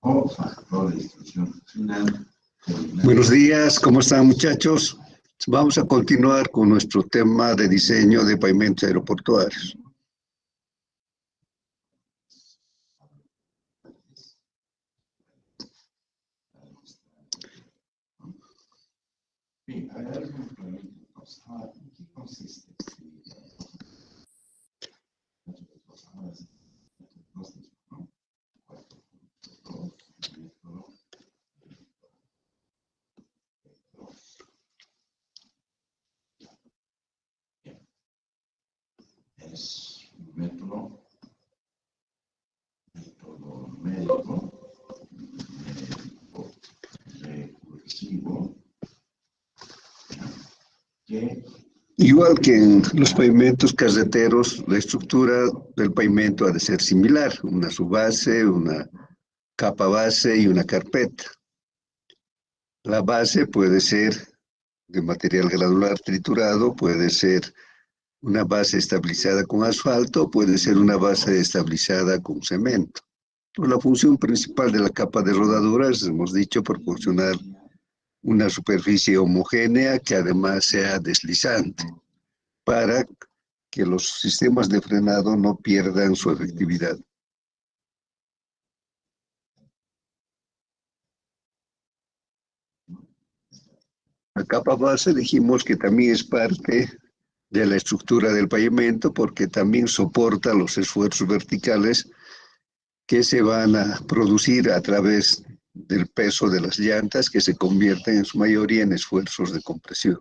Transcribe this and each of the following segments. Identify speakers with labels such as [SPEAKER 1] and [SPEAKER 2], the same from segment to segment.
[SPEAKER 1] o factor de destrucción final.
[SPEAKER 2] Buenos días, ¿cómo están, muchachos? Vamos a continuar con nuestro tema de diseño de pavimentos aeroportuarios.
[SPEAKER 1] Bien, hay algún problema. ¿En qué consiste? Es un método médico recursivo que
[SPEAKER 2] Igual que en los pavimentos carreteros, la estructura del pavimento ha de ser similar, una subbase, una capa base y una carpeta. La base puede ser de material granular triturado, puede ser una base estabilizada con asfalto, puede ser una base estabilizada con cemento. Pero la función principal de la capa de rodaduras, hemos dicho, proporcionar una superficie homogénea que además sea deslizante, para que los sistemas de frenado no pierdan su efectividad. La capa base dijimos que también es parte de la estructura del pavimento porque también soporta los esfuerzos verticales que se van a producir a través del peso de las llantas que se convierten en su mayoría en esfuerzos de compresión.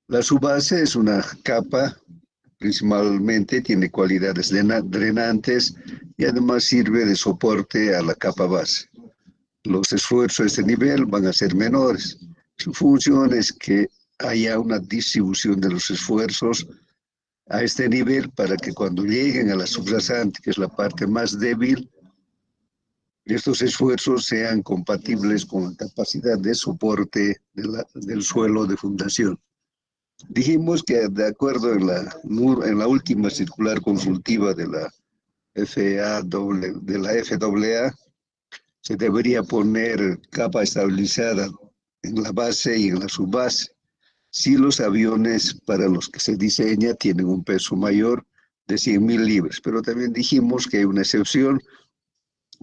[SPEAKER 2] La subbase es una capa, principalmente tiene cualidades drenantes y además sirve de soporte a la capa base. Los esfuerzos a este nivel van a ser menores. Su función es que haya una distribución de los esfuerzos a este nivel para que cuando lleguen a la subrasante, que es la parte más débil, estos esfuerzos sean compatibles con la capacidad de soporte del suelo de fundación. Dijimos que de acuerdo en la última circular consultiva de la FAA, se debería poner capa estabilizada en la base y en la subbase. Si los aviones para los que se diseña tienen un peso mayor de 100.000 libras, pero también dijimos que hay una excepción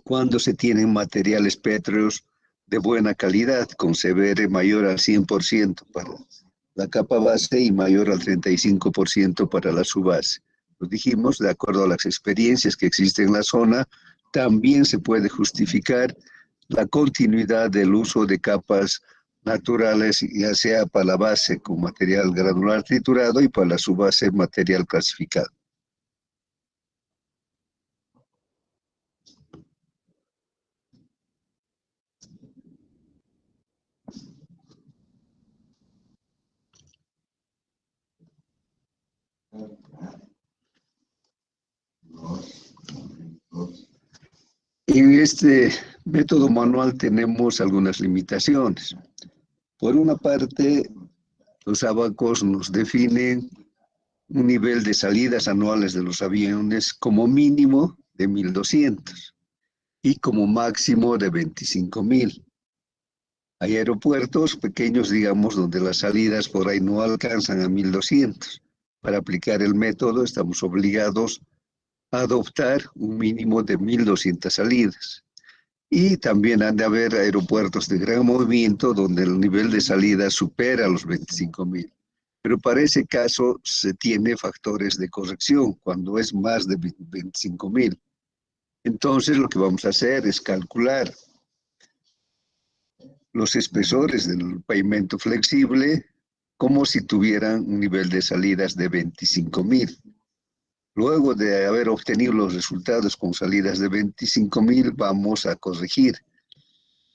[SPEAKER 2] cuando se tienen materiales pétreos de buena calidad, con CBR mayor al 100% para la capa base y mayor al 35% para la subbase. Lo dijimos, de acuerdo a las experiencias que existen en la zona, también se puede justificar la continuidad del uso de capas naturales, ya sea para la base con material granular triturado y para la subbase material clasificado. En este método manual tenemos algunas limitaciones. Por una parte, los abacos nos definen un nivel de salidas anuales de los aviones como mínimo de 1.200 y como máximo de 25.000. Hay aeropuertos pequeños, digamos, donde las salidas por ahí no alcanzan a 1.200. Para aplicar el método estamos obligados a adoptar un mínimo de 1.200 salidas. Y también han de haber aeropuertos de gran movimiento donde el nivel de salida supera los 25.000. Pero para ese caso se tiene factores de corrección cuando es más de 25.000. Entonces lo que vamos a hacer es calcular los espesores del pavimento flexible como si tuvieran un nivel de salidas de 25.000. Luego de haber obtenido los resultados con salidas de 25.000, vamos a corregir.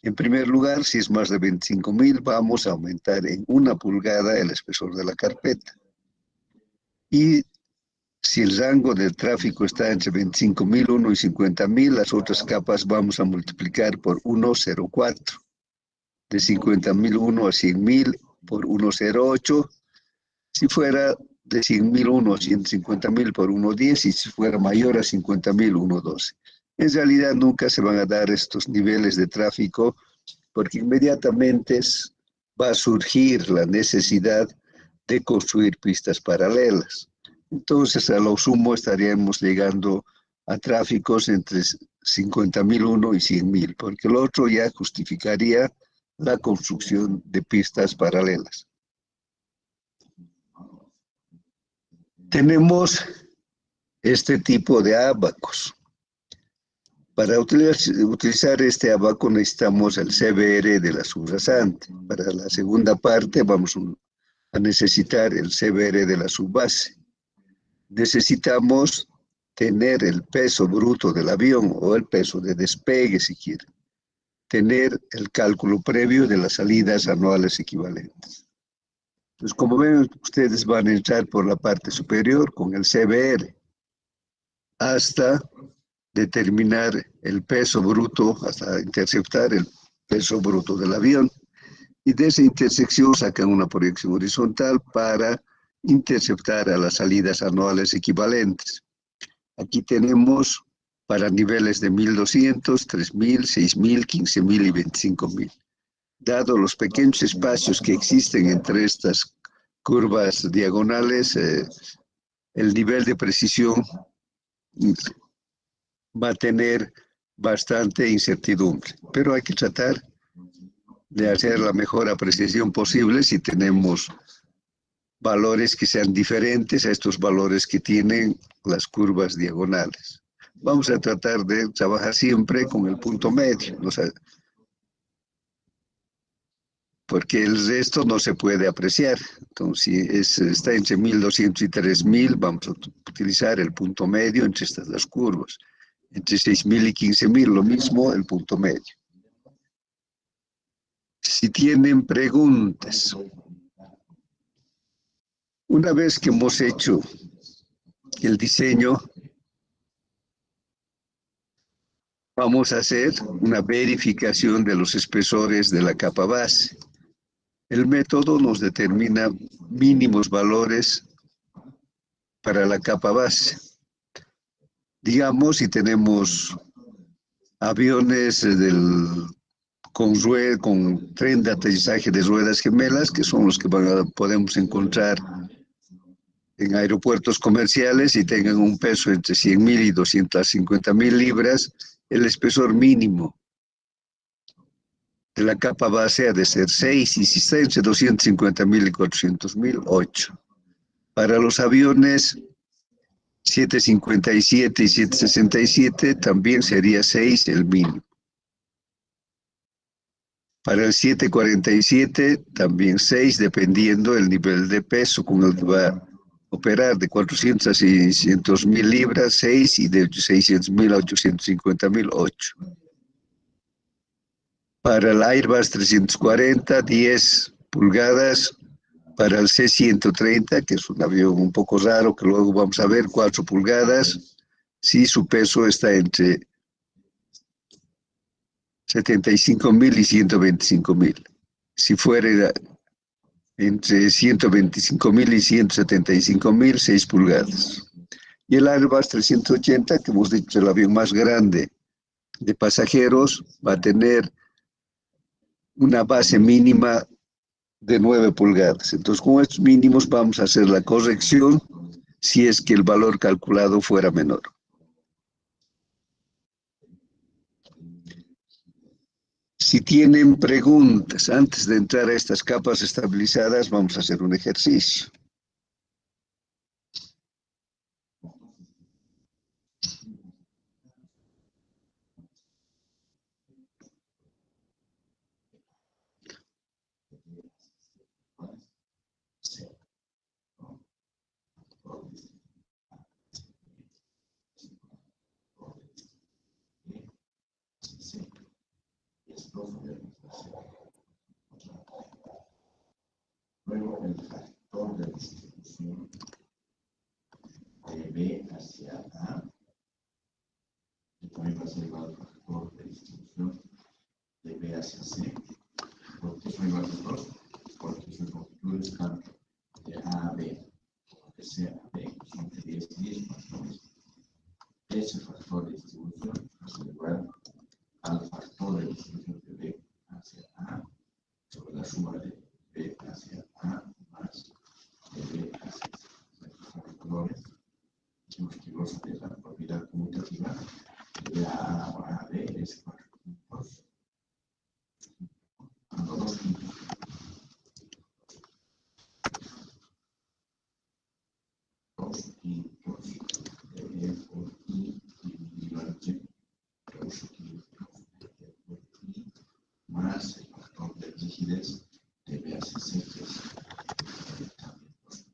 [SPEAKER 2] En primer lugar, si es más de 25.000, vamos a aumentar en 1 pulgada el espesor de la carpeta. Y si el rango del tráfico está entre 25.001 y 50.000, las otras capas vamos a multiplicar por 1,04. De 50.001 a 100.000 por 1,08. Si fuera de 100.001 a 150.000 por 1,10 y si fuera mayor a 50.000, 1,12. En realidad nunca se van a dar estos niveles de tráfico porque inmediatamente va a surgir la necesidad de construir pistas paralelas. Entonces, a lo sumo estaríamos llegando a tráficos entre 50.001 y 100.000, porque el otro ya justificaría la construcción de pistas paralelas. Tenemos este tipo de ábacos. Para utilizar este abaco necesitamos el CBR de la subrasante. Para la segunda parte vamos a necesitar el CBR de la subbase. Necesitamos tener el peso bruto del avión o el peso de despegue si quieren. Tener el cálculo previo de las salidas anuales equivalentes. Entonces, como ven, ustedes van a entrar por la parte superior con el CBR hasta determinar el peso bruto, hasta interceptar el peso bruto del avión. Y de esa intersección sacan una proyección horizontal para interceptar a las salidas anuales equivalentes. Aquí tenemos para niveles de 1.200, 3.000, 6.000, 15.000 y 25.000. Dado los pequeños espacios que existen entre estas curvas diagonales, el nivel de precisión va a tener bastante incertidumbre, pero hay que tratar de hacer la mejor apreciación posible si tenemos valores que sean diferentes a estos valores que tienen las curvas diagonales. Vamos a tratar de trabajar siempre con el punto medio, o sea, porque el resto no se puede apreciar. Entonces, si está entre 1.200 y 3.000, vamos a utilizar el punto medio entre estas dos curvas. Entre 6.000 y 15.000, lo mismo el punto medio. Si tienen preguntas, una vez que hemos hecho el diseño, vamos a hacer una verificación de los espesores de la capa base. El método nos determina mínimos valores para la capa base. Digamos, si tenemos aviones con tren de aterrizaje de ruedas gemelas, que son los que podemos encontrar en aeropuertos comerciales y tengan un peso entre 100.000 y 250.000 libras, el espesor mínimo de la capa base ha de ser 6, y si está entre 250.000 y 400.000, 8. Para los aviones 757 y 767 también sería 6 el mínimo. Para el 747 también 6, dependiendo del nivel de peso con el que va a operar, de 400 a 600.000 libras, 6, y de 600.000 a 850.000, 8. Para el Airbus 340, 10 pulgadas. Para el C-130, que es un avión un poco raro, que luego vamos a ver, 4 pulgadas, si su peso está entre 75.000 y 125.000. Si fuera entre 125.000 y 175.000, 6 pulgadas. Y el Airbus 380, que hemos dicho el avión más grande de pasajeros, va a tener una base mínima de 9 pulgadas. Entonces, con estos mínimos vamos a hacer la corrección si es que el valor calculado fuera menor. Si tienen preguntas antes de entrar a estas capas estabilizadas, vamos a hacer un ejercicio.
[SPEAKER 1] Luego el factor de distribución de B hacia A, que también va a ser igual al factor de distribución de B hacia C. ¿Por qué son iguales los dos? Porque sus longitudes cambian de A a B, de C a B, son de 10 y 10 más o menos. ese factor de distribución es igual al factor de distribución de B hacia A sobre la suma de B hacia A más de B hacia C. Estos valores, dijimos que goza de la propiedad conmutativa de B a A o A a B es 4 puntos. Cuando 2 puntos. De E por I dividido entre 2 quintos de E por I más el factor de rigidez de B hacia C, que es también 2.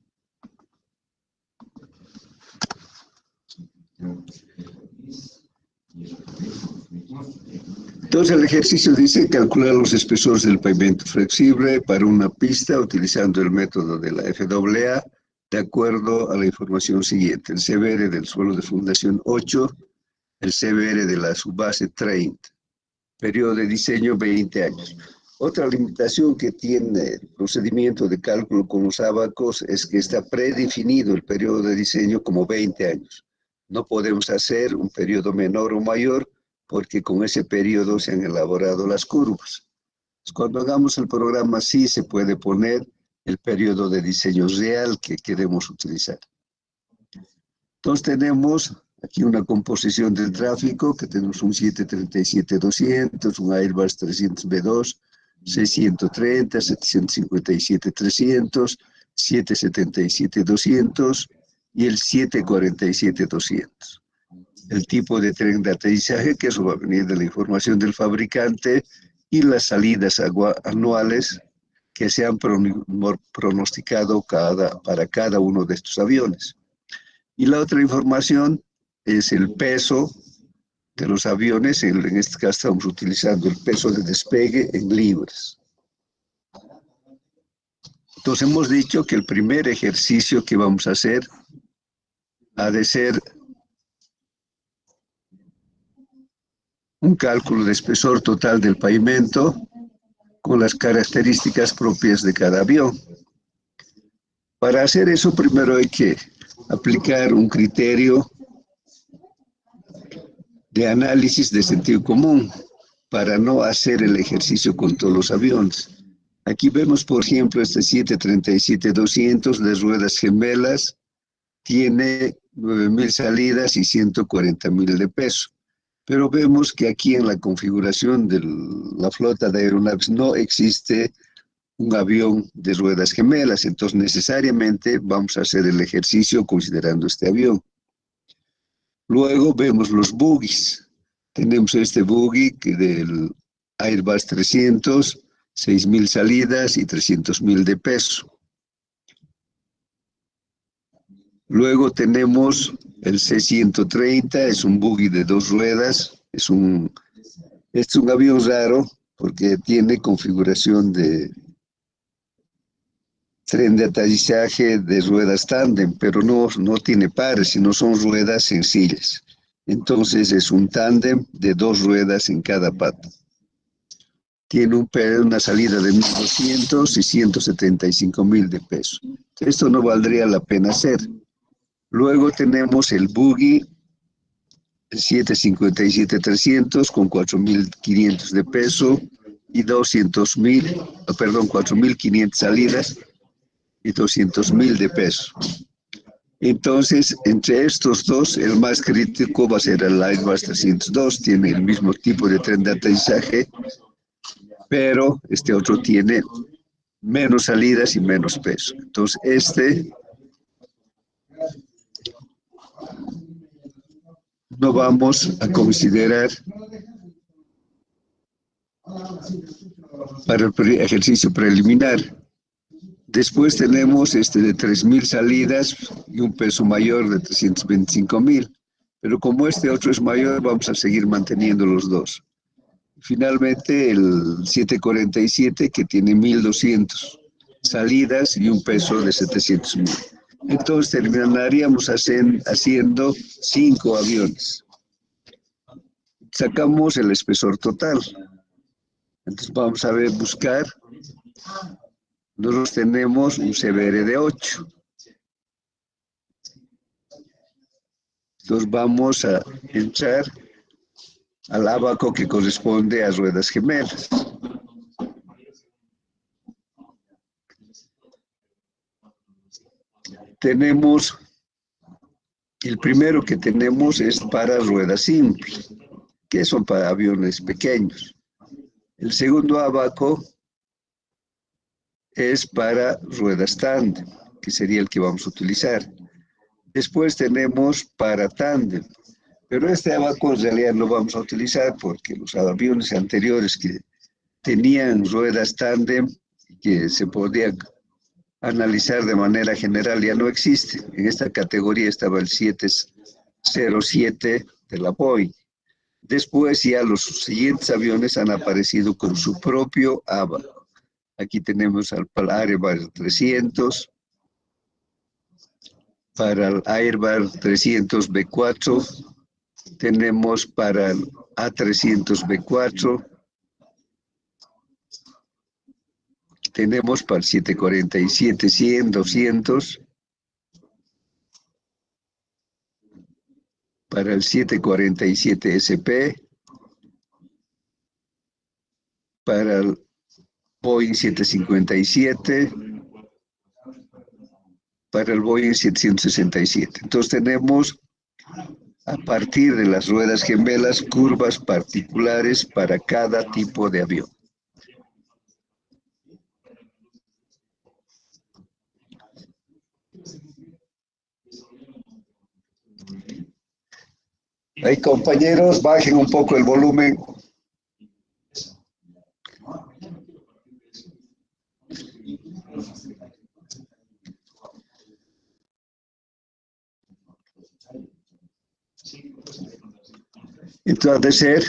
[SPEAKER 2] Entonces el ejercicio dice calcular los espesores del pavimento flexible para una pista utilizando el método de la FAA de acuerdo a la información siguiente: el CBR del suelo de fundación 8, el CBR de la subbase 30, periodo de diseño 20 años. Otra limitación que tiene el procedimiento de cálculo con los ábacos es que está predefinido el periodo de diseño como 20 años. No podemos hacer un periodo menor o mayor porque con ese periodo se han elaborado las curvas. Cuando hagamos el programa sí se puede poner el periodo de diseño real que queremos utilizar. Entonces tenemos aquí una composición del tráfico, que tenemos un 737-200, un Airbus 300B2, 630, 757-300, 777-200 y el 747-200. El tipo de tren de aterrizaje, que eso va a venir de la información del fabricante, y las salidas anuales que se han pronosticado para cada uno de estos aviones. Y la otra información es el peso de los aviones. En este caso estamos utilizando el peso de despegue en libras. Entonces hemos dicho que el primer ejercicio que vamos a hacer ha de ser un cálculo de espesor total del pavimento con las características propias de cada avión. Para hacer eso, primero hay que aplicar un criterio de análisis de sentido común para no hacer el ejercicio con todos los aviones. Aquí vemos, por ejemplo, este 737-200 de ruedas gemelas, tiene 9.000 salidas y 140.000 de peso. Pero vemos que aquí en la configuración de la flota de aeronaves no existe un avión de ruedas gemelas, entonces necesariamente vamos a hacer el ejercicio considerando este avión. Luego vemos los bogies. Tenemos este bogie que del Airbus 300, 6.000 salidas y 300.000 de peso. Luego tenemos el C-130, es un bogie de 2 ruedas, es un avión raro porque tiene configuración de tren de aterrizaje de ruedas tándem, pero no tiene pares, sino son ruedas sencillas. Entonces es un tándem de 2 ruedas en cada pata. Tiene una salida de 1.200 y 175.000 de peso. Esto no valdría la pena hacer. Luego tenemos el bogie 757-300 con 4.500 de peso y 4.500 salidas y 200.000 de peso. Entonces, entre estos dos, el más crítico va a ser el Airbus 302, tiene el mismo tipo de tren de aterrizaje, pero este otro tiene menos salidas y menos peso. Entonces, no vamos a considerar para el ejercicio preliminar. Después tenemos de 3.000 salidas y un peso mayor de 325.000. Pero como este otro es mayor, vamos a seguir manteniendo los dos. Finalmente, el 747, que tiene 1.200 salidas y un peso de 700.000. Entonces terminaríamos haciendo 5 aviones. Sacamos el espesor total. Entonces vamos a buscar. Nosotros tenemos un CBR de 8. Entonces vamos a entrar al ábaco que corresponde a ruedas gemelas. Tenemos, el primero que tenemos es para ruedas simples, que son para aviones pequeños. El segundo ábaco es para ruedas tándem, que sería el que vamos a utilizar. Después tenemos para tándem, pero este ábaco en realidad no vamos a utilizar porque los aviones anteriores que tenían ruedas tándem, que se podía analizar de manera general, ya no existen. En esta categoría estaba el 707 de la Boeing. Después ya los siguientes aviones han aparecido con su propio ábaco. Aquí tenemos al Airbus 300, para el Airbus 300B4, tenemos para el A300B4, tenemos para el 747-100, 200, para el 747SP, para el Boeing 757, para el Boeing 767. Entonces tenemos, a partir de las ruedas gemelas, curvas particulares para cada tipo de avión. Ahí, compañeros, bajen un poco el volumen. Entonces, ha de ser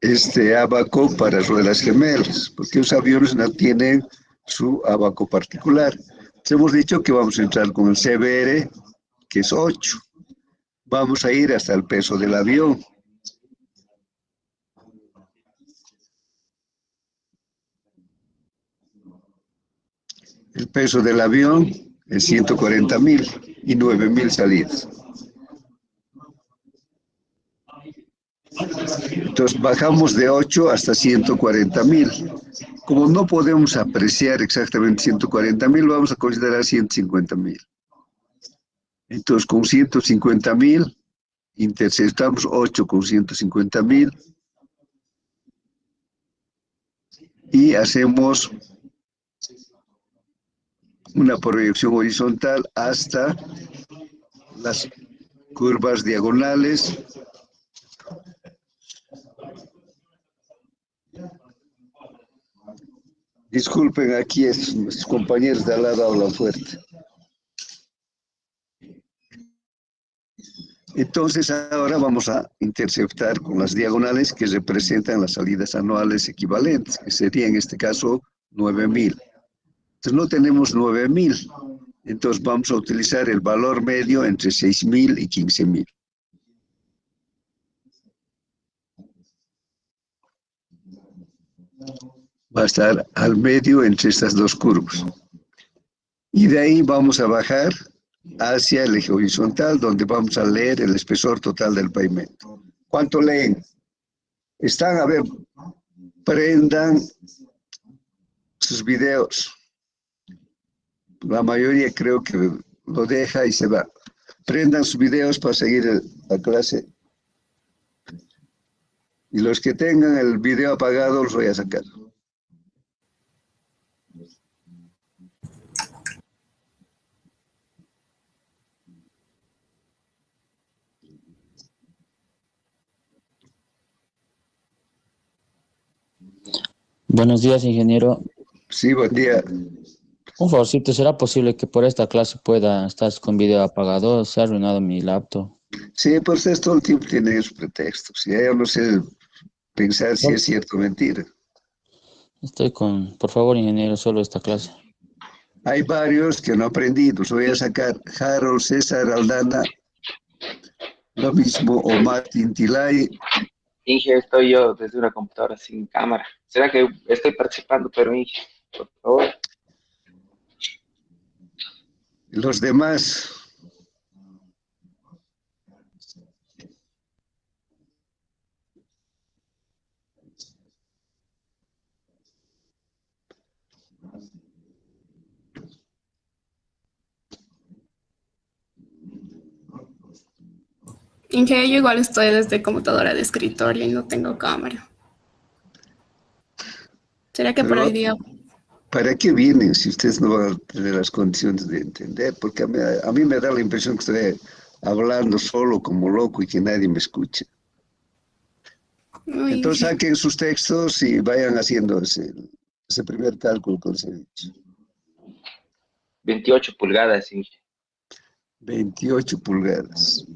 [SPEAKER 2] este ábaco para ruedas gemelas, porque los aviones no tienen su ábaco particular. Entonces, hemos dicho que vamos a entrar con el CBR, que es 8. Vamos a ir hasta el peso del avión. El peso del avión es 140.000 y 9.000 salidas. Entonces bajamos de 8 hasta 140.000. Como no podemos apreciar exactamente 140.000, vamos a considerar 150.000. Entonces con 150.000 interceptamos 8 con 150.000 y hacemos una proyección horizontal hasta las curvas diagonales. Disculpen, aquí nuestros compañeros de al lado hablan fuerte. Entonces ahora vamos a interceptar con las diagonales que representan las salidas anuales equivalentes, que sería en este caso 9.000. Entonces no tenemos 9.000, entonces vamos a utilizar el valor medio entre 6.000 y 15.000. Va a estar al medio entre estas dos curvas. Y de ahí vamos a bajar hacia el eje horizontal, donde vamos a leer el espesor total del pavimento. ¿Cuánto leen? Están, a ver, prendan sus videos. La mayoría creo que lo deja y se va. Prendan sus videos para seguir la clase. Y los que tengan el video apagado los voy a sacar.
[SPEAKER 3] Buenos días, ingeniero.
[SPEAKER 2] Sí, buen día.
[SPEAKER 3] Un favorcito, ¿será posible que por esta clase pueda estar con video apagado? Se ha arruinado mi laptop.
[SPEAKER 2] Sí, pues todo el tiempo tiene sus pretextos. Ya yo no sé pensar si es cierto o mentira.
[SPEAKER 3] Por favor, ingeniero, solo esta clase.
[SPEAKER 2] Hay varios que no he aprendido. Los voy a sacar. Harold, César, Aldana, lo mismo, o Martín Tilay.
[SPEAKER 4] Inge, estoy yo desde una computadora sin cámara. ¿Será que estoy participando, pero Inge, por favor?
[SPEAKER 2] Los demás.
[SPEAKER 5] En que yo igual estoy desde computadora de escritorio y no tengo cámara. ¿Será que por
[SPEAKER 2] Pero
[SPEAKER 5] hoy día?
[SPEAKER 2] ¿para qué vienen si ustedes no van a tener las condiciones de entender? Porque a mí me da la impresión que estoy hablando solo como loco y que nadie me escucha.
[SPEAKER 5] Uy,
[SPEAKER 2] Entonces saquen sus textos y vayan haciendo ese primer cálculo que les he dicho.
[SPEAKER 4] 28 pulgadas, sí.
[SPEAKER 2] 28 pulgadas.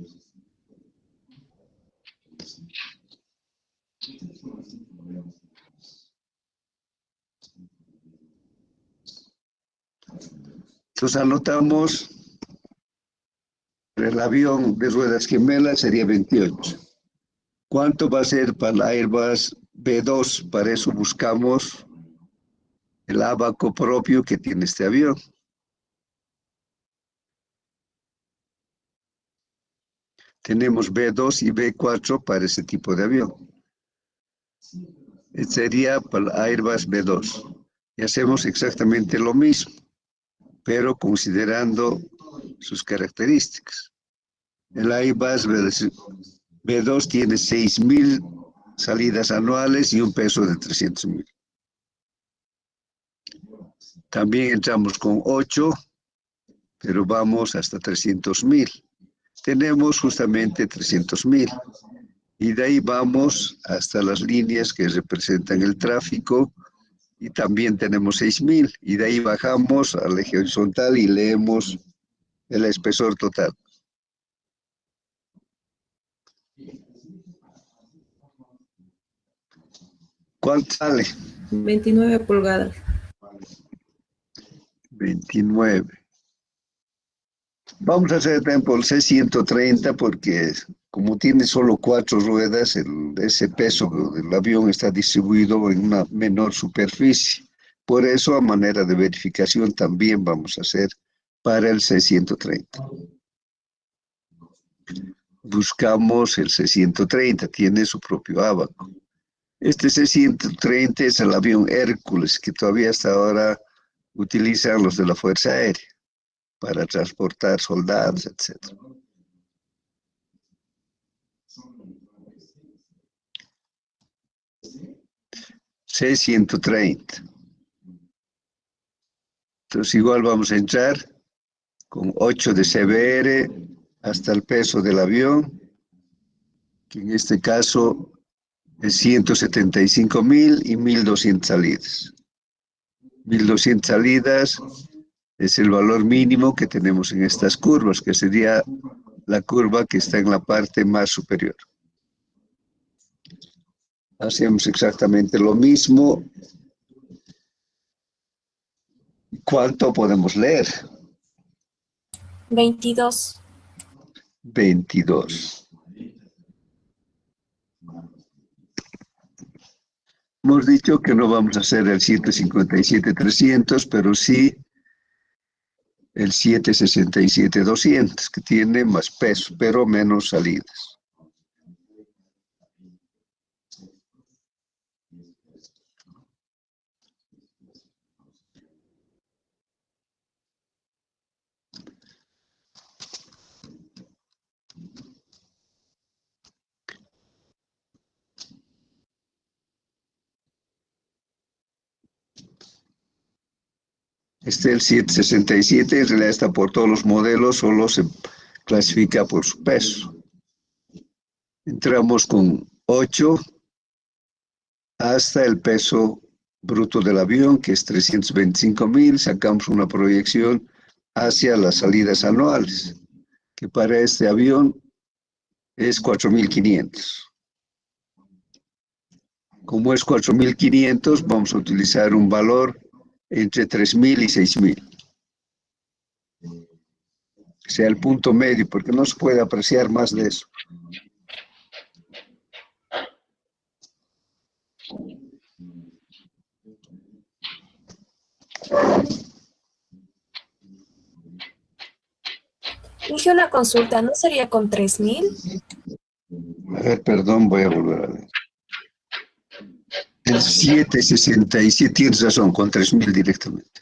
[SPEAKER 2] Entonces anotamos, el avión de ruedas gemelas sería 28. ¿Cuánto va a ser para el Airbus B2? Para eso buscamos el ábaco propio que tiene este avión. Tenemos B2 y B4 para ese tipo de avión. Sería para el Airbus B2. Y hacemos exactamente lo mismo, pero considerando sus características. El Airbus B2 tiene 6.000 salidas anuales y un peso de 300.000. También entramos con 8, pero vamos hasta 300.000. Tenemos justamente 300.000. Y de ahí vamos hasta las líneas que representan el tráfico y también tenemos 6.000. Y de ahí bajamos al eje horizontal y leemos el espesor total. ¿Cuánto sale?
[SPEAKER 6] 29 pulgadas.
[SPEAKER 2] 29. Vamos a hacer tiempo el C-130 porque como tiene solo 4 ruedas, ese peso del avión está distribuido en una menor superficie. Por eso, a manera de verificación, también vamos a hacer para el C-130. Buscamos el C-130, tiene su propio ábaco. Este C-130 es el avión Hércules, que todavía hasta ahora utilizan los de la Fuerza Aérea para transportar soldados, etc. C-130. Entonces igual vamos a entrar con 8 de CBR hasta el peso del avión, que en este caso es 175.000 y 1.200 salidas. 1.200 salidas es el valor mínimo que tenemos en estas curvas, que sería la curva que está en la parte más superior. Hacemos exactamente lo mismo. ¿Cuánto podemos leer?
[SPEAKER 6] 22.
[SPEAKER 2] 22. Hemos dicho que no vamos a hacer el 757-300, pero sí el 767-200, que tiene más peso, pero menos salidas. El 767 en realidad está por todos los modelos, solo se clasifica por su peso. Entramos con 8 hasta el peso bruto del avión, que es 325.000, sacamos una proyección hacia las salidas anuales, que para este avión es 4.500. Como es 4.500, vamos a utilizar un valor entre 3.000 y 6.000. Sea el punto medio, porque no se puede apreciar más de eso.
[SPEAKER 6] Dije una consulta, ¿no sería con 3.000?
[SPEAKER 2] A ver, perdón, voy a volver a ver. El 767, tienes razón, con 3.000 directamente.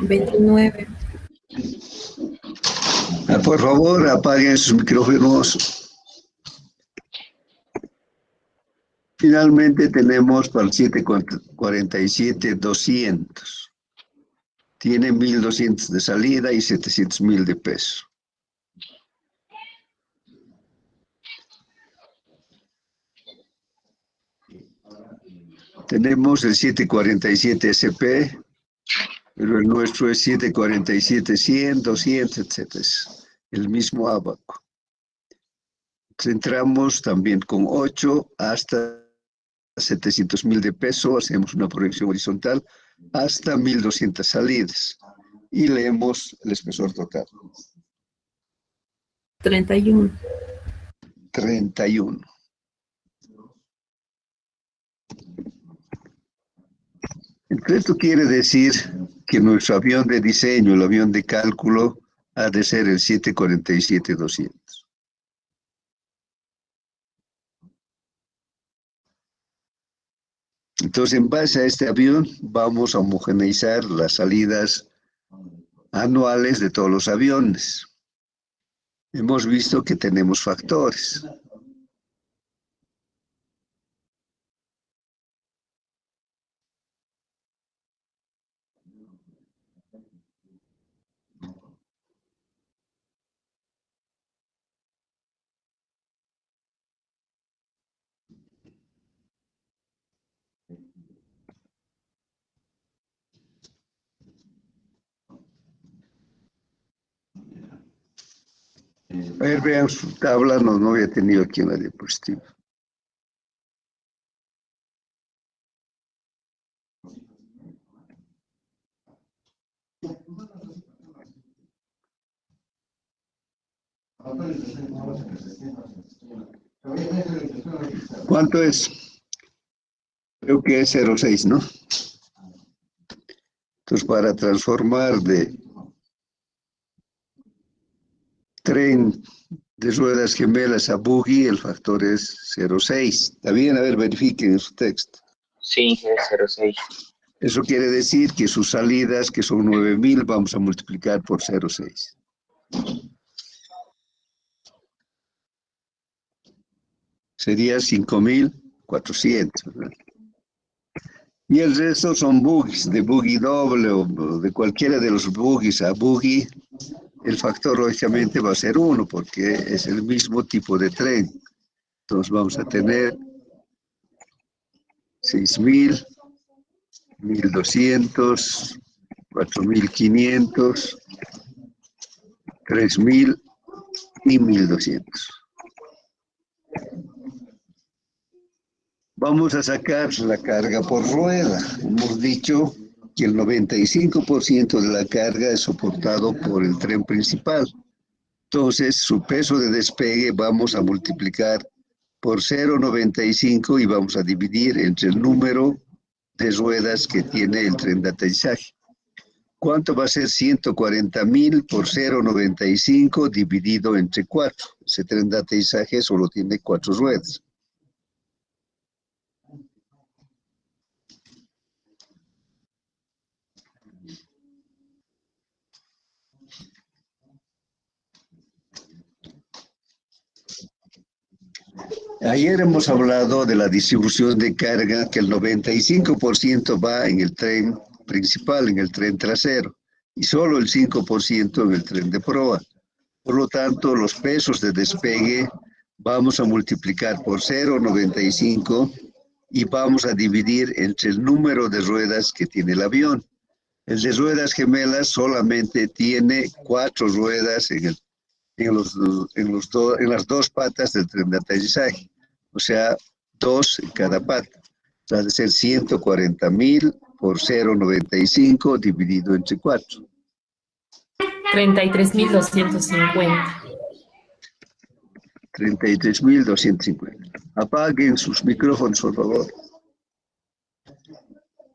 [SPEAKER 6] 29.
[SPEAKER 2] Por favor, apaguen sus micrófonos. Finalmente tenemos para el 747 200. Tiene 1.200 de salida y 700.000 de peso. Tenemos el 747 SP, pero el nuestro es 747 100, 200, etc. El mismo ábaco. Entramos también con 8 hasta 700.000 de peso, hacemos una proyección horizontal hasta 1.200 salidas y leemos el espesor total.
[SPEAKER 6] 31.
[SPEAKER 2] 31. Esto quiere decir que nuestro avión de diseño, el avión de cálculo, ha de ser el 747-200. Entonces, en base a este avión, vamos a homogeneizar las salidas anuales de todos los aviones. Hemos visto que tenemos factores. A ver, vean su tabla, no había tenido aquí en la diapositiva. ¿Cuánto es? Creo que es 0,6, ¿no? Entonces, para transformar de tren de ruedas gemelas a buggy, el factor es 0,6. ¿Está bien? A ver, verifiquen en su texto.
[SPEAKER 4] Sí, es 0,6.
[SPEAKER 2] Eso quiere decir que sus salidas, que son 9.000, vamos a multiplicar por 0,6. Sería 5.400, ¿verdad? Y el resto son buggies, de buggy doble o de cualquiera de los buggies a buggy. El factor lógicamente va a ser 1 porque es el mismo tipo de tren. Entonces vamos a tener 6.000, 1.200, 4.500, 3.000 y 1.200. Vamos a sacar la carga por rueda. Hemos dicho que el 95% de la carga es soportado por el tren principal. Entonces, su peso de despegue vamos a multiplicar por 0,95 y vamos a dividir entre el número de ruedas que tiene el tren de aterrizaje. ¿Cuánto va a ser 140.000 por 0,95 dividido entre 4? Ese tren de aterrizaje solo tiene 4 ruedas. Ayer hemos hablado de la distribución de carga, que el 95% va en el tren principal, en el tren trasero, y solo el 5% en el tren de proa. Por lo tanto, los pesos de despegue vamos a multiplicar por 0,95 y vamos a dividir entre el número de ruedas que tiene el avión. El de ruedas gemelas solamente tiene 4 ruedas en las dos patas del tren de aterrizaje, o sea, 2 en cada pata. O sea, de ser 140.000 por 0,95 dividido entre 4.
[SPEAKER 6] 33.250.
[SPEAKER 2] 33.250. Apaguen sus micrófonos, por favor.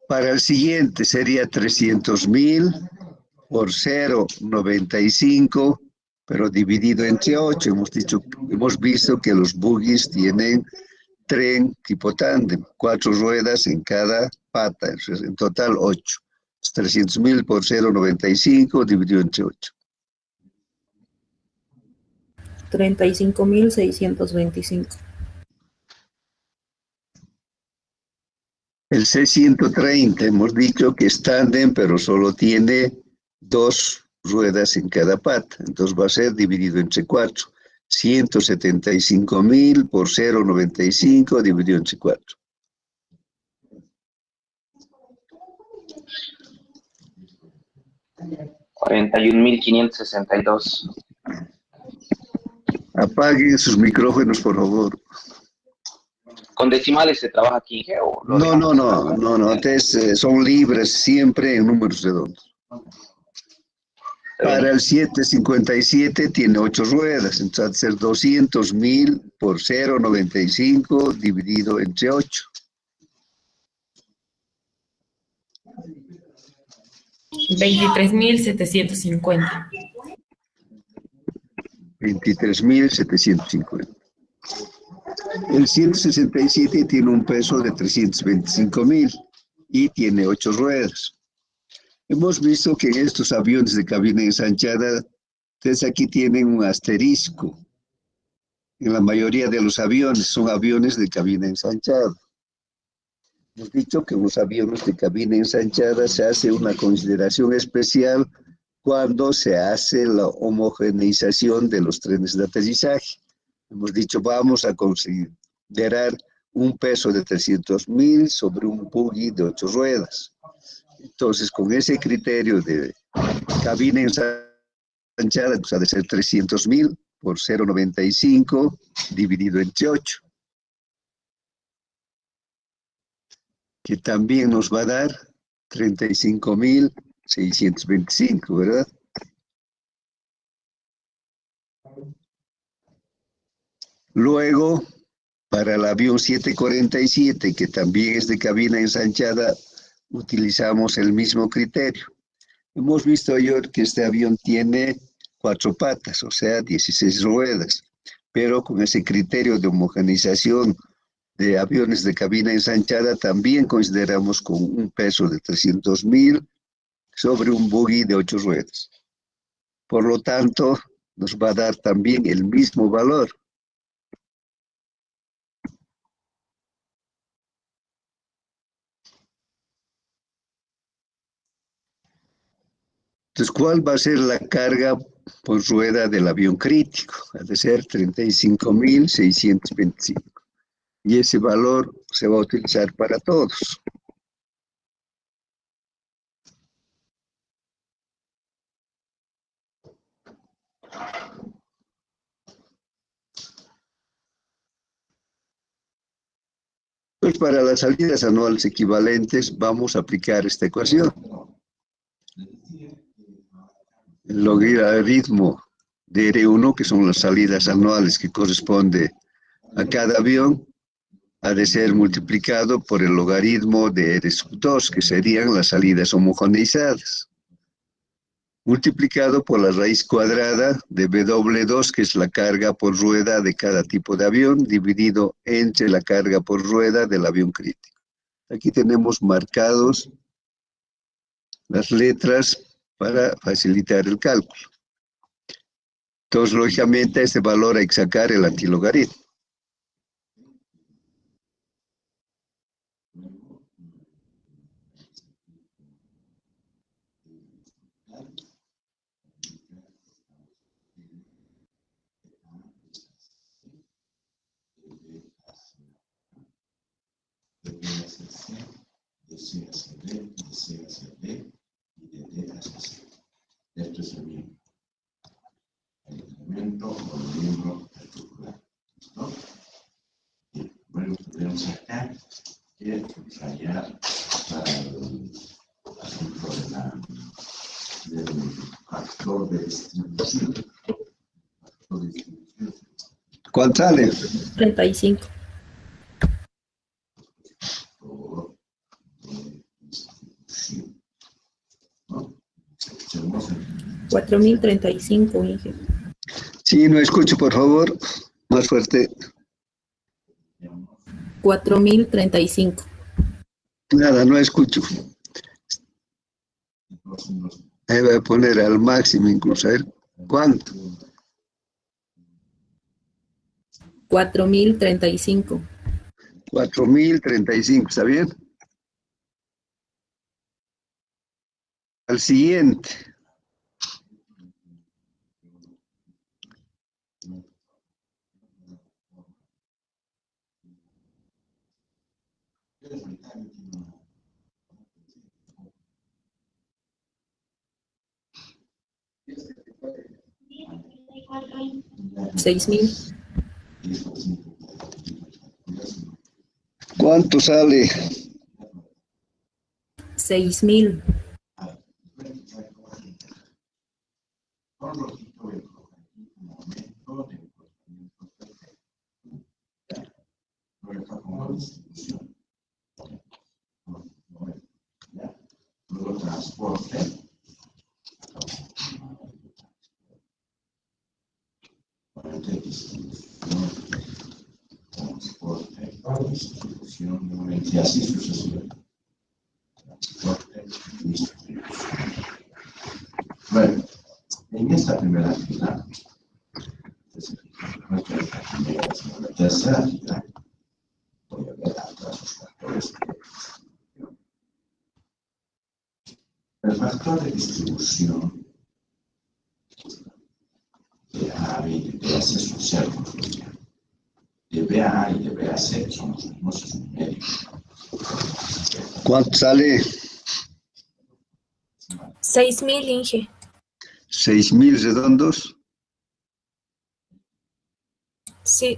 [SPEAKER 2] Para el siguiente sería 300.000 por 0,95, pero dividido entre 8. Hemos visto que los buggies tienen tren tipo tándem, 4 ruedas en cada pata, en total 8. 300.000 por 0,95 dividido entre 8.
[SPEAKER 6] 35.625.
[SPEAKER 2] El C130 hemos dicho que es tándem, pero solo tiene 2 ruedas en cada pata, entonces va a ser dividido entre 4. 175.000 por 0,95 dividido entre 4.
[SPEAKER 4] $41.562.
[SPEAKER 2] Apaguen sus micrófonos, por favor.
[SPEAKER 4] ¿Con decimales se trabaja aquí, Inge? ¿O lo
[SPEAKER 2] No,
[SPEAKER 4] dejamos
[SPEAKER 2] no,
[SPEAKER 4] así?
[SPEAKER 2] no, no, no, entonces son libres siempre en números redondos. Para el 757 tiene 8 ruedas, entonces va a ser 200.000 por 0,95 dividido entre 8.
[SPEAKER 6] 23.750.
[SPEAKER 2] 23.750. El 167 tiene un peso de 325.000 y tiene 8 ruedas. Hemos visto que en estos aviones de cabina ensanchada, ustedes aquí tienen un asterisco. En la mayoría de los aviones son aviones de cabina ensanchada. Hemos dicho que en los aviones de cabina ensanchada se hace una consideración especial cuando se hace la homogeneización de los trenes de aterrizaje. Hemos dicho, vamos a considerar un peso de 300.000 sobre un buggy de 8 ruedas. Entonces, con ese criterio de cabina ensanchada, pues ha de ser 300.000 por 0,95 dividido entre 8. Que también nos va a dar 35.625, ¿verdad? Luego, para el avión 747, que también es de cabina ensanchada, utilizamos el mismo criterio. Hemos visto ayer que este avión tiene 4 patas, o sea, 16 ruedas, pero con ese criterio de homogeneización de aviones de cabina ensanchada también consideramos con un peso de 300.000 sobre un buggy de 8 ruedas. Por lo tanto, nos va a dar también el mismo valor. Entonces, ¿cuál va a ser la carga por rueda del avión crítico? Ha de ser 35.625. Y ese valor se va a utilizar para todos. Pues para las salidas anuales equivalentes vamos a aplicar esta ecuación. El logaritmo de R1, que son las salidas anuales que corresponde a cada avión, ha de ser multiplicado por el logaritmo de R2, que serían las salidas homogeneizadas, multiplicado por la raíz cuadrada de W2, que es la carga por rueda de cada tipo de avión, dividido entre la carga por rueda del avión crítico. Aquí tenemos marcados las letras para facilitar el cálculo. Entonces, lógicamente, a este valor hay que sacar el antilogaritmo.
[SPEAKER 1] De C hacia D, de C hacia D y de D hacia C. Esto es el elemento o el miembro estructural. ¿Listo? Y luego tenemos acá que rayar para el asunto del factor de distribución.
[SPEAKER 2] ¿Cuánto sale?
[SPEAKER 6] 35.
[SPEAKER 1] ¿No?
[SPEAKER 6] 4.035, Inge.
[SPEAKER 2] Sí, no escucho, por favor. Más fuerte.
[SPEAKER 6] 4.035.
[SPEAKER 2] Nada, no escucho. Ahí voy a poner al máximo incluso. A ver, ¿cuánto?
[SPEAKER 6] 4.035.
[SPEAKER 2] 4.035, ¿está bien? Al siguiente.
[SPEAKER 6] $6.000.
[SPEAKER 2] ¿Cuánto sale?
[SPEAKER 6] 6.000.
[SPEAKER 1] Luego transporte. Distribución, transporte, distribución, nuevamente así sucesivamente. Transporte, distribución. Bueno, en esta primera fila, la tercera fila, voy a ver atrás los factores. El factor de distribución de A, B y de B a C son cercos. De B a A y de B a C son los mismos, es un medio.
[SPEAKER 2] ¿Cuánto sale?
[SPEAKER 5] 6.000, Inge.
[SPEAKER 2] 6.000 redondos.
[SPEAKER 5] Sí.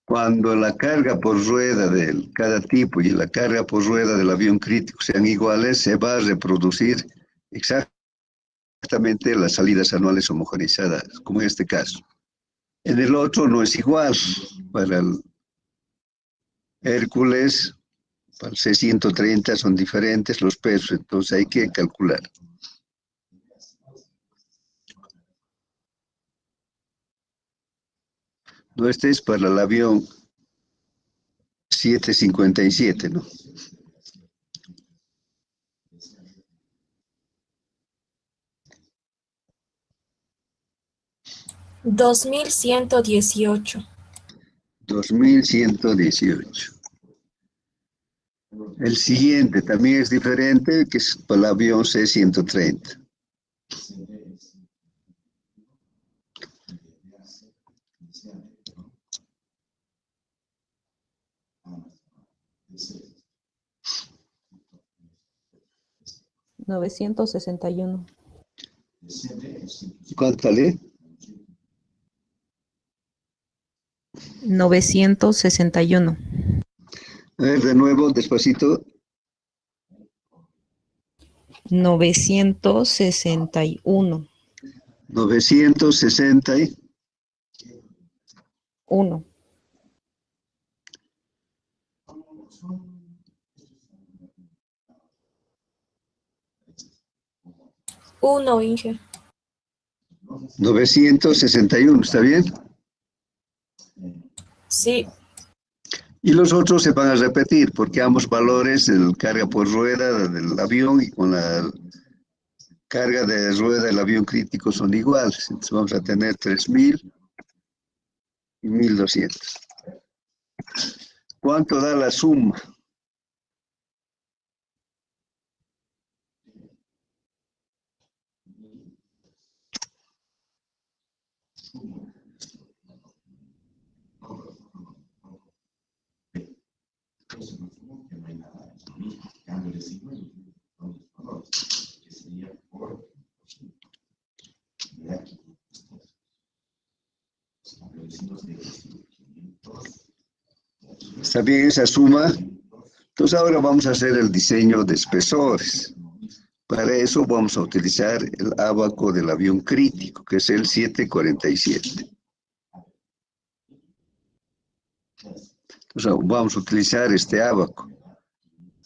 [SPEAKER 2] Cuando la carga por rueda de cada tipo y la carga por rueda del avión crítico sean iguales, se va a reproducir exactamente las salidas anuales homogeneizadas, como en este caso. En el otro no es igual. Para el Hércules, para el C-130 son diferentes los pesos, entonces hay que calcular. No, este es para el avión 757, ¿no?
[SPEAKER 5] $2.118.
[SPEAKER 2] 2118. El siguiente también es diferente, que es para el avión C-130.
[SPEAKER 6] $961.
[SPEAKER 2] ¿Cuánto sale?
[SPEAKER 6] 961.
[SPEAKER 2] A ver, de nuevo, despacito.
[SPEAKER 6] 961.
[SPEAKER 2] 961.
[SPEAKER 5] Uno, Inge.
[SPEAKER 2] 961, ¿está bien?
[SPEAKER 5] Sí.
[SPEAKER 2] Y los otros se van a repetir, porque ambos valores, el carga por rueda del avión y con la carga de rueda del avión crítico son iguales. Entonces vamos a tener 3.000 y 1.200. ¿Cuánto da la suma?
[SPEAKER 1] Cambio de signo y los valores, que sería por aquí. Cambio de signos de 500.
[SPEAKER 2] ¿Está bien esa suma? Entonces ahora vamos a hacer el diseño de espesores. Para eso vamos a utilizar el ábaco del avión crítico, que es el 747. Entonces vamos a utilizar este ábaco.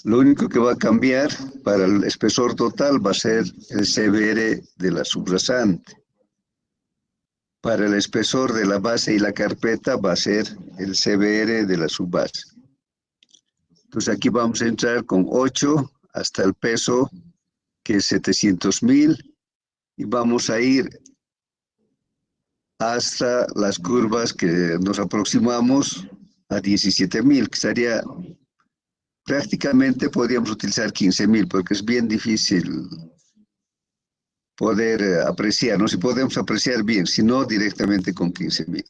[SPEAKER 2] Lo único que va a cambiar para el espesor total va a ser el CBR de la subrasante. para el espesor de la base y la carpeta va a ser el CBR de la subbase. Entonces aquí vamos a entrar con 8 hasta el peso que es 700.000 y vamos a ir hasta las curvas que nos aproximamos a 17.000, que estaría prácticamente podríamos utilizar 15.000 porque es bien difícil poder apreciar, no si podemos apreciar bien, si no directamente con 15.000.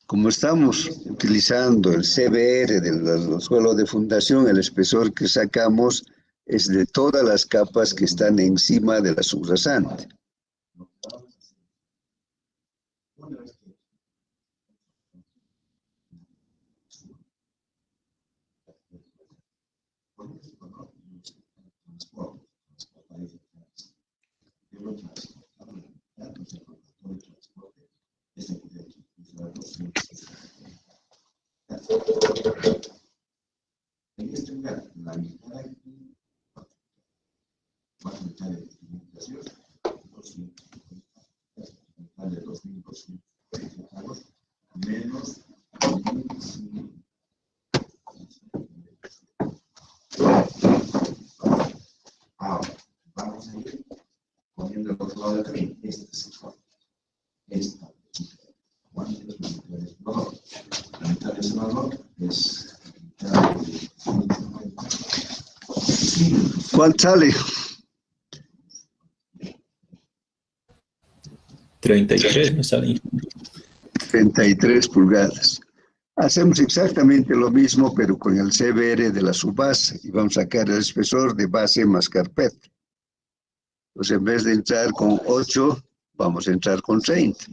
[SPEAKER 2] Como estamos utilizando el CBR del suelo de fundación, el espesor que sacamos es de todas las capas que están encima de la subrasante.
[SPEAKER 1] En este lugar, la mitad aquí, va a mitad de comunicación, 250, mitad de 2.240 menos 1.100. Ahora, vamos a ir poniendo el otro lado del camino. Esta sección. Esta. ¿Cuánto es la mitad de ese valor? La mitad de ese valor es la mitad de 150.
[SPEAKER 2] ¿Cuál sale?
[SPEAKER 7] 33 me sale.
[SPEAKER 2] 33 pulgadas. Hacemos exactamente lo mismo, pero con el CBR de la subbase y vamos a sacar el espesor de base más carpeta. Entonces, en vez de entrar con 8, vamos a entrar con 30.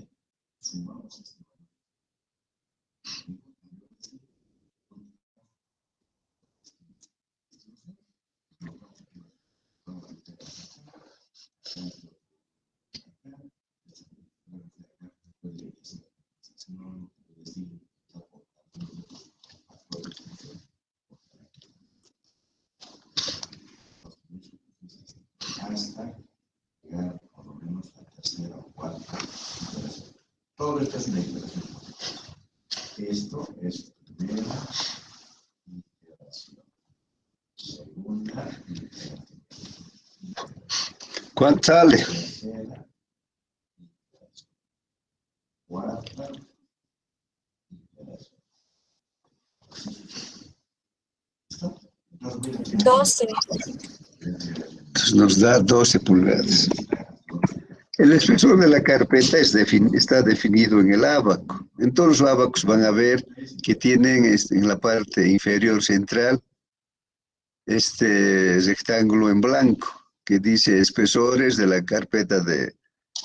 [SPEAKER 1] Hasta llegar por lo menos a la tercera o cuarta iteración. Todo esto es una iteración. Esto es primera iteración. Segunda iteración.
[SPEAKER 2] ¿Cuál sale?
[SPEAKER 1] Tercera iteración. Cuarta iteración. ¿Listo? Entonces,
[SPEAKER 5] 12.
[SPEAKER 2] Entonces nos da 12 pulgadas. El espesor de la carpeta está definido en el ábaco. En todos los ábacos van a ver que tienen en la parte inferior central este rectángulo en blanco que dice espesores de la carpeta de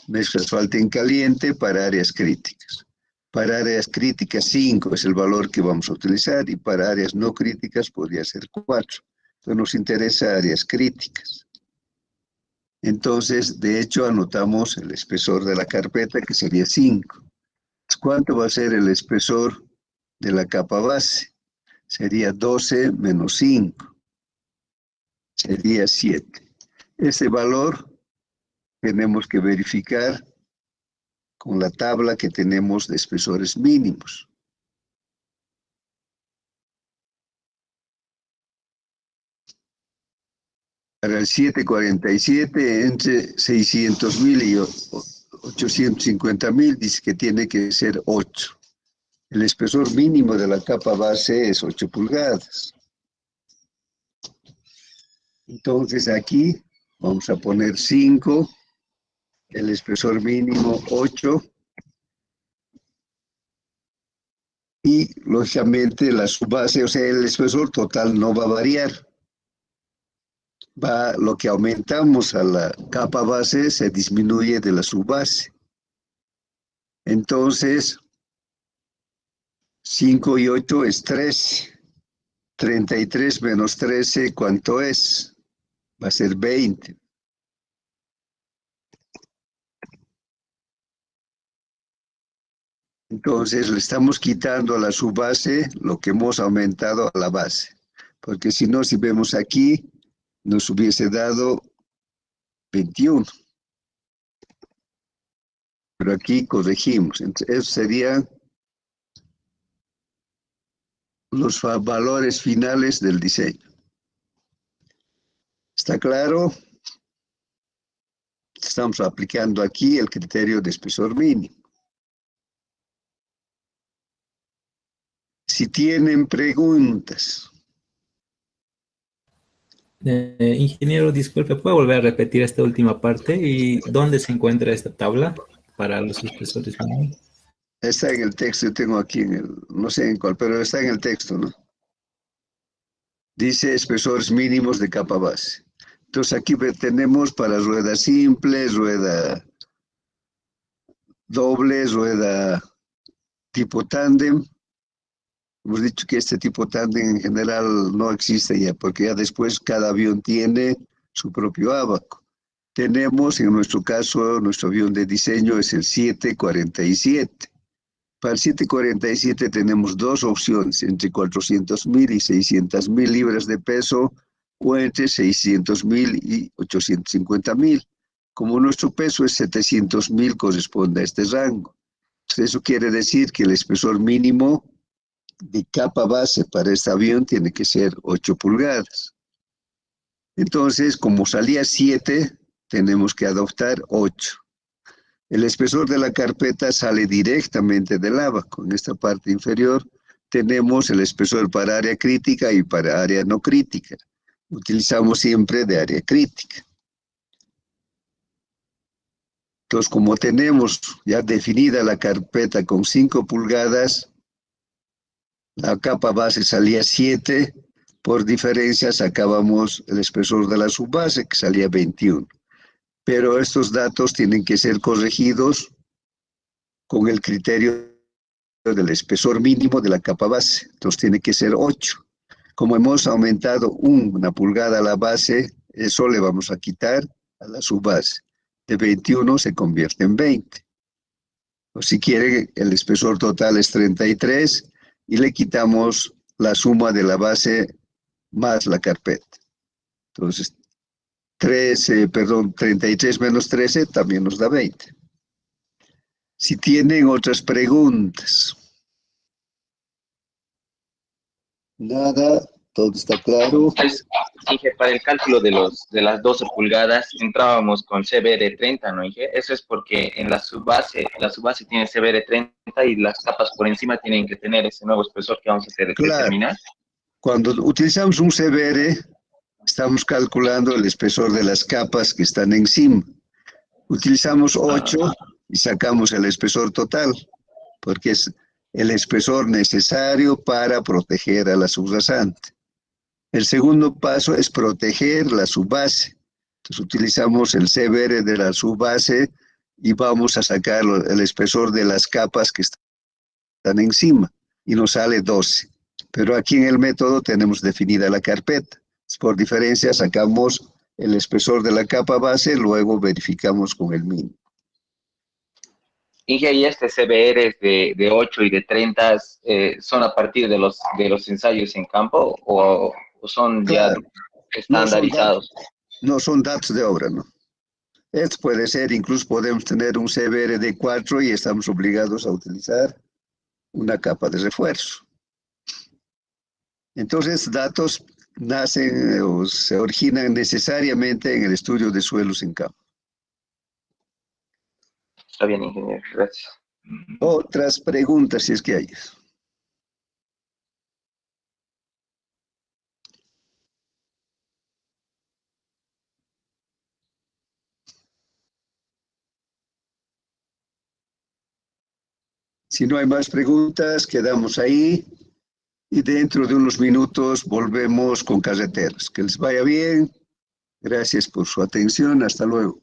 [SPEAKER 2] mezcla asfalto en caliente para áreas críticas. Para áreas críticas 5 es el valor que vamos a utilizar y para áreas no críticas podría ser 4. Entonces nos interesa áreas críticas. Entonces, de hecho, anotamos el espesor de la carpeta, que sería 5. ¿Cuánto va a ser el espesor de la capa base? Sería 12 menos 5. Sería 7. Ese valor tenemos que verificar con la tabla que tenemos de espesores mínimos. Para el 747, entre 600.000 y 850.000, dice que tiene que ser 8. El espesor mínimo de la capa base es 8 pulgadas. Entonces aquí vamos a poner 5, el espesor mínimo 8, y lógicamente la subbase, o sea, el espesor total no va a variar. Lo que aumentamos a la capa base se disminuye de la subbase. Entonces, 5 y 8 es 13. 33 menos 13, ¿cuánto es? Va a ser 20. Entonces le estamos quitando a la subbase lo que hemos aumentado a la base. Porque si no, si vemos aquí, nos hubiese dado 21. Pero aquí corregimos. Entonces, esos serían los valores finales del diseño. ¿Está claro? Estamos aplicando aquí el criterio de espesor mínimo. Si tienen preguntas.
[SPEAKER 7] Ingeniero, disculpe, ¿puede volver a repetir esta última parte? ¿Y dónde se encuentra esta tabla para los espesores mínimos?
[SPEAKER 2] Está en el texto, yo tengo aquí no sé en cuál, pero está en el texto, ¿no? Dice espesores mínimos de capa base. Entonces aquí tenemos para rueda simple, rueda doble, rueda tipo tándem. Hemos dicho que este tipo tándem en general no existe ya, porque ya después cada avión tiene su propio ábaco. Tenemos, en nuestro caso, nuestro avión de diseño es el 747. Para el 747 tenemos dos opciones, entre 400.000 y 600.000 libras de peso, o entre 600.000 y 850.000. Como nuestro peso es 700.000, corresponde a este rango. Entonces, eso quiere decir que el espesor mínimo de capa base para este avión tiene que ser 8 pulgadas. Entonces, como salía 7, tenemos que adoptar 8. El espesor de la carpeta sale directamente del ábaco. En esta parte inferior tenemos el espesor para área crítica y para área no crítica. Utilizamos siempre de área crítica. Entonces, como tenemos ya definida la carpeta con 5 pulgadas, la capa base salía 7, por diferencia sacábamos el espesor de la subbase que salía 21. Pero estos datos tienen que ser corregidos con el criterio del espesor mínimo de la capa base. Entonces tiene que ser 8. Como hemos aumentado 1 pulgada a la base, eso le vamos a quitar a la subbase. De 21 se convierte en 20. O si quiere, el espesor total es 33 y le quitamos la suma de la base más la carpeta. Entonces, 33 menos 13 también nos da 20. Si tienen otras preguntas. Nada, todo está claro.
[SPEAKER 4] Inge, para el cálculo de las 12 pulgadas entrábamos con CBR 30, ¿no, Inge? Eso es porque en la subbase tiene CBR 30 y las capas por encima tienen que tener ese nuevo espesor que vamos a hacer determinar.
[SPEAKER 2] Cuando utilizamos un CBR, estamos calculando el espesor de las capas que están encima. Utilizamos 8 y sacamos el espesor total, porque es el espesor necesario para proteger a la subrasante. El segundo paso es proteger la subbase. Entonces utilizamos el CBR de la subbase y vamos a sacar el espesor de las capas que están encima y nos sale 12. Pero aquí en el método tenemos definida la carpeta. Por diferencia sacamos el espesor de la capa base, luego verificamos con el mínimo.
[SPEAKER 4] Inge, ¿y este CBR de 8 y de 30 son a partir de los ensayos en campo o son
[SPEAKER 2] Claro,
[SPEAKER 4] ya estandarizados?
[SPEAKER 2] No son datos de obra, ¿no? Esto puede ser, incluso podemos tener un CBR de 4 y estamos obligados a utilizar una capa de refuerzo. Entonces, datos nacen o se originan necesariamente en el estudio de suelos en campo.
[SPEAKER 4] Está bien, ingeniero, gracias.
[SPEAKER 2] Otras preguntas, si es que hay. Si no hay más preguntas, quedamos ahí y dentro de unos minutos volvemos con carreteras. Que les vaya bien. Gracias por su atención. Hasta luego.